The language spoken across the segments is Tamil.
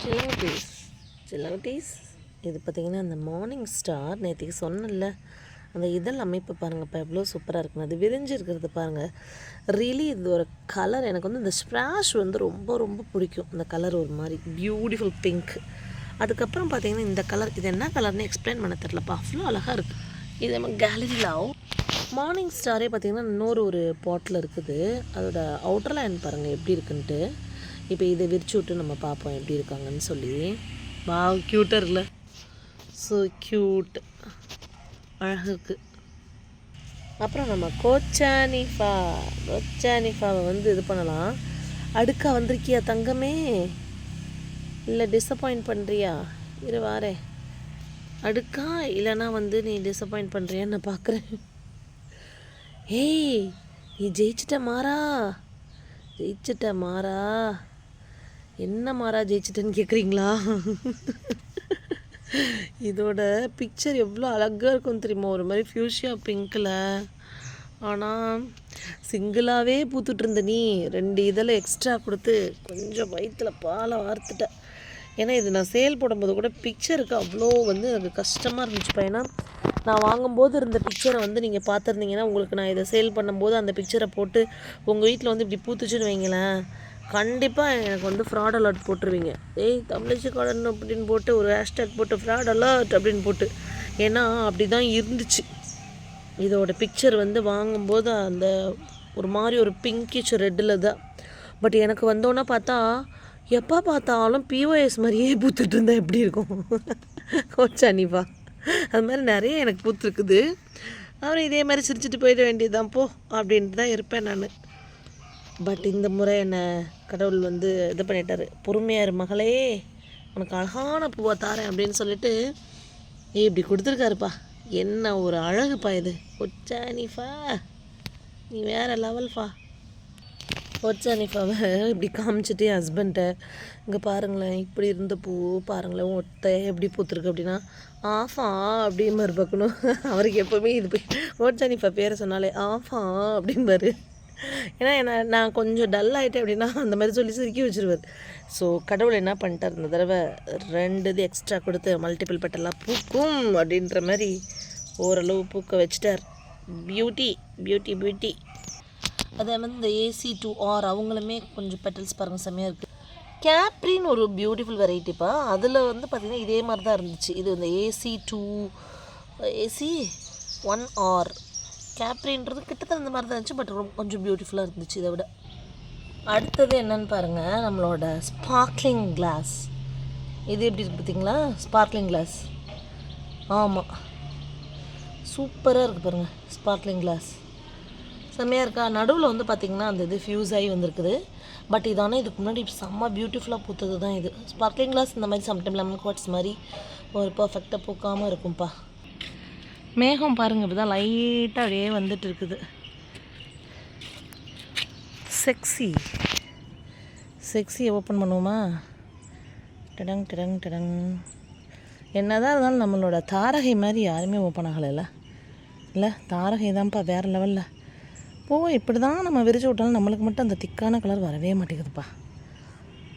சிலங்குட்டீஸ் சிலங்குட்டீஸ் இது பார்த்திங்கன்னா அந்த மார்னிங் ஸ்டார் நேற்றுக்கு சொன்னல அந்த இதழ் அமைப்பு பாருங்கள் இப்போ எவ்வளோ சூப்பராக இருக்குன்னு அது விரிஞ்சிருக்கிறது பாருங்கள். ரியலி இது ஒரு கலர் எனக்கு வந்து இந்த ஸ்ப்ராஷ் வந்து ரொம்ப ரொம்ப பிடிக்கும். இந்த கலர் ஒரு மாதிரி பியூட்டிஃபுல் பிங்க். அதுக்கப்புறம் பார்த்திங்கன்னா இந்த கலர் இது என்ன கலர்னு எக்ஸ்பிளைன் பண்ண தெரிலப்பா, அவ்வளோ அழகாக இருக்குது. இது நம்ம கேலரியில் மார்னிங் ஸ்டாரே பார்த்திங்கன்னா இன்னொரு ஒரு பாட்டில் இருக்குது. அதோட அவுட்டர் லைன் பாருங்கள் எப்படி இருக்குன்ட்டு. இப்போ இதை விரிச்சு விட்டு நம்ம பார்ப்போம் எப்படி இருக்காங்கன்னு சொல்லி. வா க்யூட்டாக இருக்குல்ல, ஸோ க்யூட், அழகாக இருக்குது. அப்புறம் நம்ம கோச்சானிஃபாவை வந்து இது பண்ணலாம். அடுக்கா வந்திருக்கியா தங்கமே, இல்லை டிஸப்பாயிண்ட் பண்ணுறியா? இரு வாரே. அடுக்கா இல்லைனா வந்து நீ டிஸப்பாயிண்ட் பண்ணுறியான்னு நான் பார்க்குறேன். ஏய் நீ ஜெயிச்சிட்ட மாறா. என்ன மாறா ஜெயிச்சிட்டேன்னு கேட்குறீங்களா? இதோட பிக்சர் எவ்வளோ அழகாக இருக்கும் தெரியுமா, ஒரு மாதிரி ஃப்யூஷியா பிங்க்கில். ஆனால் சிங்கிளாகவே பூத்துட்டு இருந்த நீ 2 இதழை எக்ஸ்ட்ரா கொடுத்து கொஞ்சம் வயிற்றில் பாலை வார்த்துட்ட. ஏன்னா இது நான் சேல் போடும்போது கூட பிக்சருக்கு அவ்வளோ வந்து எனக்கு கஷ்டமாக இருந்துச்சுப்பா. ஏன்னா நான் வாங்கும்போது இருந்த பிக்சரை வந்து நீங்கள் பார்த்துருந்தீங்கன்னா உங்களுக்கு நான் இதை சேல் பண்ணும்போது அந்த பிக்சரை போட்டு உங்கள் வீட்டில் வந்து இப்படி பூத்துச்சுன்னு வைங்களேன், கண்டிப்பாக எனக்கு வந்து ஃப்ராட் அலர்ட் போட்டுருவீங்க. ஏய் தமிழிசை கார்டன் அப்படின்னு போட்டு ஒரு ஹேஷ்டேக் போட்டு ஃப்ராட் அலர்ட் அப்படின்னு போட்டு. ஏன்னா அப்படி தான் இருந்துச்சு. இதோட பிக்சர் வந்து வாங்கும்போது அந்த ஒரு மாதிரி ஒரு பிங்கிஷ் ரெட்டில் தான். பட் எனக்கு வந்தோன்னா பார்த்தா எப்போ பார்த்தாலும் பிஓஎஸ் மாதிரியே பூத்துட்டு இருந்தால் எப்படி இருக்கும்? கோச்சானிஃபா அது மாதிரி நிறைய எனக்கு பூத்துருக்குது. அப்புறம் இதே மாதிரி சிரிச்சுட்டு போயிட வேண்டியதுதான் போ அப்படின்ட்டு தான் இருப்பேன் நான். பட் இந்த முறை என்னை கடவுள் வந்து இது பண்ணிட்டார். பொறுமையார் மகளே, உனக்கு அழகான பூவை தாரேன் அப்படின்னு சொல்லிட்டு இப்படி கொடுத்துருக்காருப்பா. என்ன ஒரு அழகுப்பா இது. கோச்சானிஃபா நீ வேறு லெவல்ஃபா. கோச்சானிஃபாவை இப்படி காமிச்சிட்டு என் ஹஸ்பண்ட்டை, இங்கே பாருங்களேன் இப்படி இருந்த பூ பாருங்களேன் ஒத்தை எப்படி பூத்துருக்கு அப்படின்னா ஆஃபா அப்படின்னு மாதிரி பார்க்கணும். அவருக்கு எப்போவுமே இது போய் கோச்சானிஃபா பேரை சொன்னாலே ஆஃபா அப்படின்பாரு. ஏன்னா நான் கொஞ்சம் டல் ஆகிட்டேன் அப்படின்னா அந்த மாதிரி சொல்லி சிரிக்கி வச்சுருவார். ஸோ கடவுள் என்ன பண்ணிட்டார், இந்த தடவை 2 இது எக்ஸ்ட்ரா கொடுத்து மல்டிபிள் பெட்டெல்லாம் பூக்கும் அப்படின்ற மாதிரி ஓரளவு பூக்க வச்சுட்டார். பியூட்டி. அதே மாதிரி இந்த AC2R அவங்களுமே கொஞ்சம் பெட்டல்ஸ் பாருங்கள் செம்மையாக இருக்குது. கேப்ரின்னு ஒரு பியூட்டிஃபுல் வெரைட்டிப்பா. அதில் வந்து பார்த்திங்கன்னா இதே மாதிரி தான் இருந்துச்சு. இது இந்த AC1R கேப்ரின்றது கிட்டத்தட்ட இந்த மாதிரி தான் இருந்துச்சு. பட் கொஞ்சம் பியூட்டிஃபுல்லாக இருந்துச்சு இதை விட. அடுத்தது என்னென்னு பாருங்கள், நம்மளோட ஸ்பார்க்லிங் கிளாஸ். இது எப்படி இருக்குது பார்த்திங்களா, ஸ்பார்க்லிங் கிளாஸ். ஆமாம் சூப்பராக இருக்குது பாருங்கள் ஸ்பார்க்லிங் கிளாஸ், செம்மையாக இருக்கா. நடுவில் வந்து பார்த்திங்கன்னா அந்த இது ஃப்யூஸ் ஆகி வந்திருக்குது. பட் இதானே இதுக்கு முன்னாடி செம்ம பியூட்டிஃபுல்லாக பூத்தது தான் இது. ஸ்பார்க்லிங் கிளாஸ் இந்த மாதிரி சம்டைம் லெமன் குவாட்ஸ் மாதிரி ஒரு பர்ஃபெக்டாக பூக்காமல் இருக்கும்ப்பா. மேகம் பாருங்கள் இப்படி தான் லைட்டாக அப்படியே வந்துட்டு இருக்குது. செக்ஸியை ஓப்பன் பண்ணுவோமா? டடங் என்ன தான் இருந்தாலும் நம்மளோட தாரகை மாதிரி யாருமே ஓப்பன் ஆகலைல்ல. இல்லை தாரகை தான்ப்பா வேறு லெவலில். பூவை இப்படி தான் நம்ம விரிச்சு விட்டாலும் நம்மளுக்கு மட்டும் அந்த திக்கான கலர் வரவே மாட்டேங்குதுப்பா.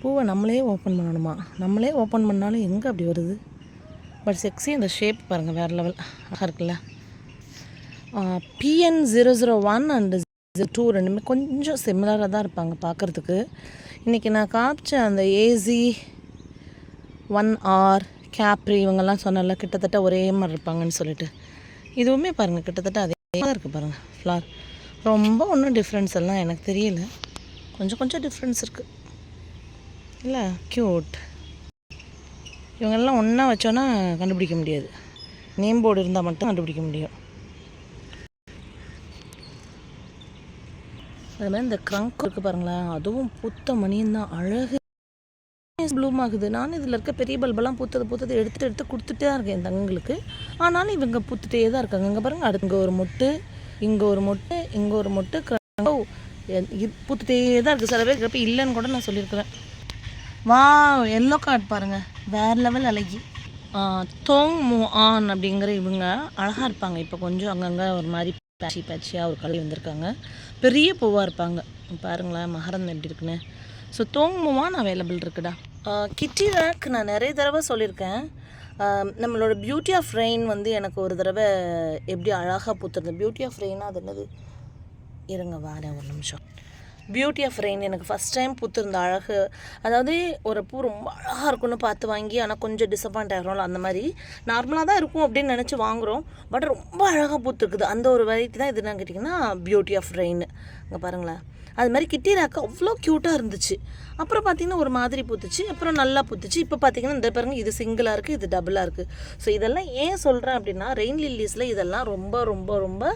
பூவை நம்மளே ஓப்பன் பண்ணணுமா? நம்மளே ஓப்பன் பண்ணாலும் எங்கே அப்படி வருது? பட் செக்ஸி அந்த ஷேப் பாருங்கள் வேறு லெவல் அழகாக இருக்குல்ல. PN001 அண்ட் 02 ரெண்டுமே கொஞ்சம் சிமிலராக தான் இருப்பாங்க பார்க்குறதுக்கு. இன்றைக்கி நான் காமிச்ச அந்த AC1R கேப்ரி இவங்கெல்லாம் சொன்னல கிட்டத்தட்ட ஒரே மாதிரி இருப்பாங்கன்னு சொல்லிட்டு, இதுவுமே பாருங்கள் கிட்டத்தட்ட அதே மாதிரி இருக்குது பாருங்கள். ஃப்ளார் ரொம்ப ஒன்றும் டிஃப்ரென்ஸ் எல்லாம் எனக்கு தெரியல, கொஞ்சம் டிஃப்ரென்ஸ் இருக்குது இல்லை. க்யூட். இவங்கெல்லாம் ஒன்றா வச்சோன்னா கண்டுபிடிக்க முடியாது. நேம் போர்டு இருந்தால் மட்டும் கண்டுபிடிக்க முடியும். அது மாதிரி இந்த க்ரங்க் இருக்குது பாருங்களேன், அதுவும் பூத்த மணியும் தான் அழகு ப்ளூம் ஆகுது. நானும் இதில் இருக்க பெரிய பல்பெல்லாம் பூத்தது எடுத்து கொடுத்துட்டே தான் இருக்கேன் என் தங்களுக்கு. ஆனாலும் இவங்க பூத்துட்டே தான் இருக்காங்க. இங்கே பாருங்கள், அடுத்து இங்கே ஒரு மொட்டு, இங்கே ஒரு மொட்டு பூத்துட்டே தான் இருக்குது. சில பேர் இருக்கிறப்ப இல்லைன்னு கூட நான் சொல்லியிருக்கிறேன். வா எல்லோ கார்டு பாருங்கள் வேறு லெவல் அழகி. தோங் மூ ஆன் அப்படிங்கிற இவங்க அழகாக இருப்பாங்க. இப்போ கொஞ்சம் அங்கங்கே ஒரு மாதிரி பேட்சியாக ஒரு கலர் வந்திருக்காங்க. பெரிய பூவாக இருப்பாங்க பாருங்களேன், மகரந்தம் எப்படி இருக்குன்னு. ஸோ தோங் மூ ஆன் அவைலபிள் இருக்குடா. கிட்டி ரேக் நான் நிறைய தடவை சொல்லியிருக்கேன். நம்மளோட பியூட்டி ஆஃப் ரெயின் வந்து எனக்கு ஒரு தடவை எப்படி அழகாக பூத்துருது. பியூட்டி ஆஃப் ரெயினா அது என்னது, இருங்க வரேன் ஒரு நிமிஷம். பியூட்டி ஆஃப் ரெயின் எனக்கு ஃபஸ்ட் டைம் பூத்திருந்த அழகு, அதாவது ஒரு பூ ரொம்ப அழகாக இருக்குன்னு பார்த்து வாங்கி ஆனால் கொஞ்சம் டிசப்பாயிண்ட் ஆகிறோம்ல, அந்த மாதிரி நார்மலாக தான் இருக்கும் அப்படின்னு நினச்சி வாங்குகிறோம். பட் ரொம்ப அழகாக பூத்துருக்குது. அந்த ஒரு வெரைட்டி தான் இது என்னன்னு கேட்டிங்கன்னா பியூட்டி ஆஃப் ரெயின். இங்கே பாருங்களேன், அது மாதிரி கிட்டி ரேக்கு அவ்வளோ க்யூட்டாக இருந்துச்சு. அப்புறம் பார்த்திங்கன்னா ஒரு மாதிரி பூத்துச்சு, அப்புறம் நல்லா பூத்துச்சு. இப்போ பார்த்திங்கன்னா இந்த பாருங்க, இது சிங்கிளாக இருக்குது, இது டபுளாக இருக்குது. ஸோ இதெல்லாம் ஏன் சொல்கிறேன் அப்படின்னா, ரெயின் லில்லிஸில் இதெல்லாம் ரொம்ப ரொம்ப ரொம்ப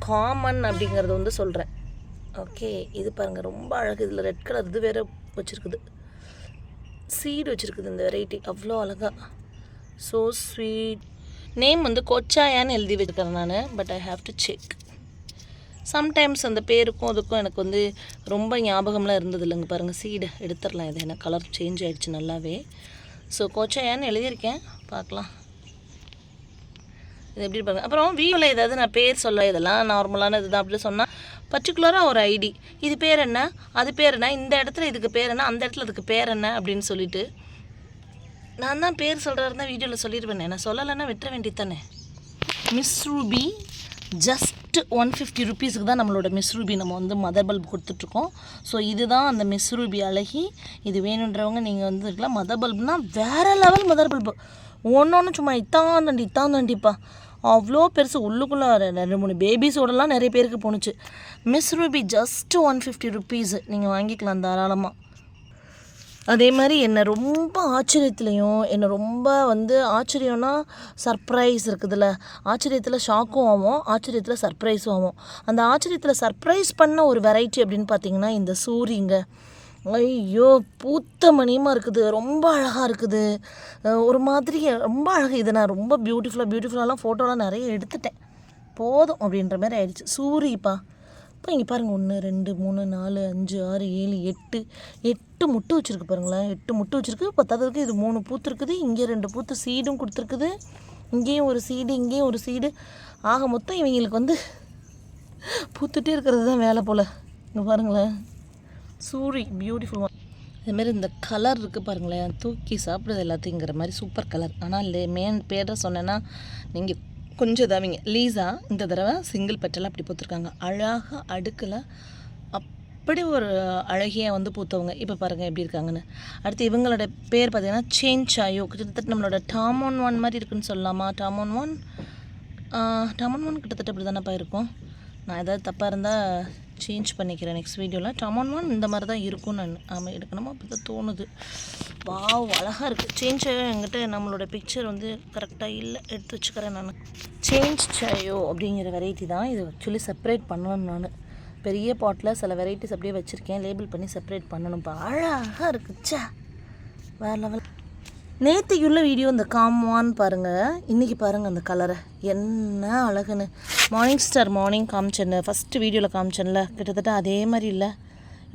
காமன் அப்படிங்கிறத வந்து சொல்கிறேன். ஓகே, இது பாருங்கள் ரொம்ப அழகு. இதில் ரெட் கலர் இது வேறு வச்சுருக்குது, சீடு வச்சுருக்குது இந்த வெரைட்டி, அவ்வளோ அழகாக. So sweet. நேம் வந்து கொச்சாயான்னு எழுதி வச்சுருக்கேன் நான், but I have to check. Sometimes அந்த பேருக்கும் அதுக்கும் எனக்கு வந்து ரொம்ப ஞாபகம்லாம் இருந்தது இல்லைங்க. பாருங்கள், சீடை எடுத்துடலாம். இது எனக்கு கலர் சேஞ்ச் ஆகிடுச்சு நல்லாவே. ஸோ கொச்சாயான்னு எழுதியிருக்கேன், பார்க்கலாம் இது எப்படி பாருங்கள். அப்புறம் வீடியோவில் ஏதாவது நான் பேர் சொல்ல, இதெல்லாம் நார்மலான இதுதான் அப்படி சொன்னால் பர்டிகுலராக ஒரு ஐடி, இது பேர் என்ன, அது பேர் என்ன, இந்த இடத்துல இதுக்கு பேர் என்ன, அந்த இடத்துல அதுக்கு பேர் என்ன அப்படின்னு சொல்லிட்டு நான் தான் பேர் சொல்கிறதா வீடியோவில் சொல்லிடுவேன். நான் சொல்லலைன்னா விட்டுற வேண்டியது தானே. மிஸ் ரூபி ஜஸ்ட் 150 ருபீஸுக்கு தான் நம்மளோட மிஸ் ரூபி நம்ம வந்து மதர் பல்ப் கொடுத்துட்ருக்கோம். ஸோ இதுதான் அந்த மிஸ் ரூபி அழகி. இது வேணுன்றவங்க நீங்கள் வந்து இருக்கலாம். மதர் பல்ப்னால் வேறு லெவல் மதர் பல்பு. ஒன்று சும்மா இத்தாந்தாண்டிப்பா, அவ்வளோ பெருசு. உள்ளுக்குள்ளே 2-3 பேபிஸோடலாம் நிறைய பேருக்கு போணுச்சு. மிஸ் ரூபி ஜஸ்ட்டு 150 ருபீஸு, நீங்கள் வாங்கிக்கலாம் தாராளமாக. அதே மாதிரி என்னை ரொம்ப ஆச்சரியத்துலேயும், என்னை ரொம்ப வந்து ஆச்சரியம்னா சர்ப்ரைஸ் இருக்குதுல்ல, ஆச்சரியத்தில் ஷாக்கும் ஆகும், ஆச்சரியத்தில் சர்ப்ரைஸும் ஆகும். அந்த ஆச்சரியத்தில் சர்ப்ரைஸ் பண்ண ஒரு வெரைட்டி அப்படின்னு பார்த்தீங்கன்னா இந்த சூரிங்க. ஐயோ, பூத்த மணியமாக இருக்குது, ரொம்ப அழகாக இருக்குது, ஒரு மாதிரி ரொம்ப அழகு. இதை நான் ரொம்ப பியூட்டிஃபுல்லாலாம் ஃபோட்டோலாம் நிறைய எடுத்துட்டேன், போதும் அப்படின்ற மாதிரி ஆயிடுச்சு. சூரிப்பா. இப்போ இங்கே பாருங்கள், 1 2 3 4 5 6 7 8 முட்டை வச்சுருக்கு பாருங்களேன். 8 முட்டை வச்சுருக்கு. பத்தாததுக்கு இது 3 பூத்து இருக்குது, இங்கே 2 பூத்து சீடும் கொடுத்துருக்குது, இங்கேயும் ஒரு சீடு, இங்கேயும் ஒரு சீடு. ஆக மொத்தம் இவங்களுக்கு வந்து பூத்துட்டே இருக்கிறது தான் வேலை போல். இங்கே பாருங்களேன், சூரி பியூட்டிஃபுல். இதுமாரி இந்த கலர் இருக்குது பாருங்களேன், தூக்கி சாப்பிடுது எல்லாத்தையுங்கிற மாதிரி சூப்பர் கலர். ஆனால் மேன் பேரை சொன்னேன்னா நீங்கள் கொஞ்சம் இதாவீங்க. லீஸா இந்த தடவை சிங்கிள் பெட்டலாக அப்படி பூத்துருக்காங்க, அழகாக அடுக்கில் அப்படி ஒரு அழகியாக வந்து பூத்தவங்க. இப்போ பாருங்கள் எப்படி இருக்காங்கன்னு. அடுத்து இவங்களோட பேர் பார்த்திங்கன்னா சேஞ்ச் ஆயோ, கிட்டத்தட்ட நம்மளோட டாமோன் 1 மாதிரி இருக்குதுன்னு சொல்லலாமா. டாமோன் ஒன் கிட்டத்தட்ட இப்படி தானேப்பா இருக்கும். நான் ஏதாவது தப்பாக இருந்தால் சேஞ்ச் பண்ணிக்கிறேன் நெக்ஸ்ட் வீடியோவில். டாமோன் 1 இந்த மாதிரி தான் இருக்கும். நான் ஆமாம் எடுக்கணுமா அப்படி தான் தோணுது. வாவ், அழகாக இருக்குது. சேஞ்ச் ஆயோ என்கிட்ட நம்மளோட பிக்சர் வந்து கரெக்டாக இல்லை, எடுத்து வச்சுக்கிறேன் நான். சேஞ்ச் ஆயோ அப்படிங்கிற வெரைட்டி தான் இது. ஆக்சுவலி செப்பரேட் பண்ணணும். நான் பெரிய பாட்டில் சில வெரைட்டிஸ் அப்படியே வச்சுருக்கேன், லேபிள் பண்ணி செப்பரேட் பண்ணணும்ப்பா. அழகாக இருக்குச்சா, வேறு லெவல். நேற்றுக்குள்ள வீடியோ இந்த காம்வான் பாருங்கள், இன்றைக்கி பாருங்கள் அந்த கலரை என்ன அழகுன்னு. மார்னிங் காமிச்சேன்னு ஃபஸ்ட்டு வீடியோவில் காமிச்சேன்ல, கிட்டத்தட்ட அதே மாதிரி இல்லை,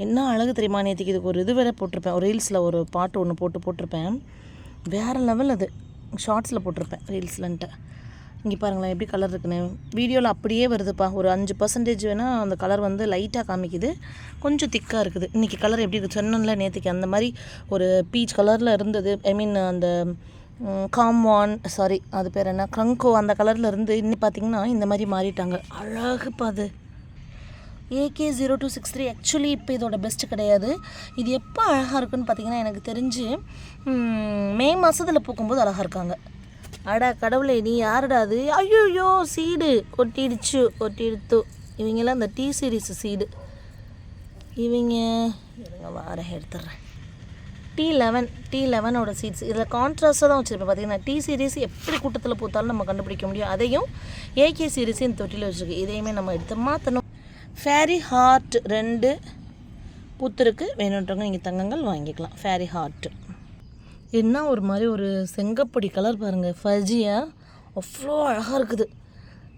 என்ன அழகு தெரியுமா. நேற்றுக்கு இதுக்கு ஒரு இது வேறு போட்டிருப்பேன், ஒரு ரீல்ஸில் ஒரு பாட்டு ஒன்று போட்டிருப்பேன், வேறு லெவல். அது ஷார்ட்ஸில் போட்டிருப்பேன் ரீல்ஸ்லன்ட்டு. இங்கே பாருங்களேன் எப்படி கலர் இருக்குன்னு. வீடியோவில் அப்படியே வருதுப்பா. ஒரு 5% வேணால் அந்த கலர் வந்து லைட்டாக காமிக்குது, கொஞ்சம் திக்காக இருக்குது. இன்றைக்கி கலர் எப்படி இருக்குது சொன்னேன்ல, நேற்றுக்கு அந்த மாதிரி ஒரு பீச் கலரில் இருந்தது. ஐ மீன் அந்த காம்வான், சாரி அது பேர் என்ன, க்ரங்கோ, அந்த கலரில் இருந்து இன்னும் பார்த்திங்கன்னா இந்த மாதிரி மாறிட்டாங்க. அழகுப்பா. அது AK0263 ஆக்சுவலி இப்போ இதோட பெஸ்ட்டு கிடையாது. இது எப்போ அழகாக இருக்குன்னு பார்த்திங்கன்னா, எனக்கு தெரிஞ்சு மே மாதத்தில் பூக்கும்போது அழகாக இருக்காங்க. அடா கடவுளே, நீ யாருடா அது? ஐயோ, சீடு கொட்டிடுத்து. இவங்கெல்லாம் இந்த T சீரீஸ் சீடு. இவங்க வார எடுத்துட்றேன். T11 seeds. இதில் கான்ட்ராஸ்டாக தான் வச்சுருப்பேன். பார்த்திங்கன்னா T சீரீஸ் எப்படி கூட்டத்தில் பூத்தாலும் நம்ம கண்டுபிடிக்க முடியும். அதையும் AK சீரீஸையும் இந்த தொட்டியில் வச்சுருக்கு. இதையுமே நம்ம எடுத்து மாற்றணும். ஃபேரி ஹார்ட் 2 பூத்துருக்கு. வேணுன்றவங்க நீங்கள் தங்கங்கள் வாங்கிக்கலாம். ஃபேரி ஹார்ட் என்ன ஒரு மாதிரி ஒரு செங்கப்பொடி கலர் பாருங்கள், ஃபஜியாக அவ்வளோ அழகாக இருக்குது.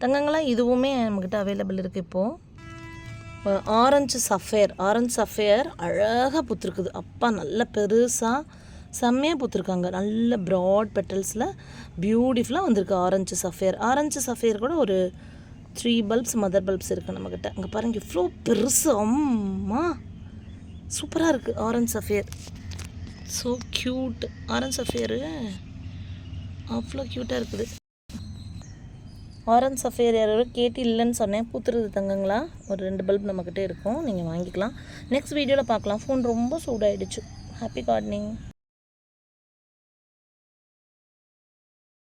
தங்கங்களாம் இதுவுமே நம்மக்கிட்ட அவைலபிள் இருக்குது இப்போது. ஆரஞ்சு சஃபேர் அழகாக பூத்துருக்குது. அப்பா நல்ல பெருசாக செம்மையாக பூத்துருக்காங்க. நல்ல ப்ராட் பெட்டல்ஸில் பியூட்டிஃபுல்லாக வந்திருக்கு ஆரஞ்சு சஃபேர் கூட ஒரு 3 பல்ப்ஸ் மதர் பல்ப்ஸ் இருக்குது நம்மக்கிட்ட. அங்கே பாருங்கள் இவ்வளோ பெருசு, அம்மா சூப்பராக இருக்குது orange sapphire. So cute. Orange sapphire அவ்வளோ க்யூட்டாக இருக்குது. ஆரஞ்ச் சஃபியர் யாரோ கேட்டு இல்லைன்னு சொன்னேன். பூத்துறது தங்கங்களா. ஒரு 2 பல்ப் நம்மக்கிட்ட இருக்கும், நீங்கள் வாங்கிக்கலாம். நெக்ஸ்ட் வீடியோவில் பார்க்கலாம். ஃபோன் ரொம்ப சூடாயிடுச்சு. Happy gardening.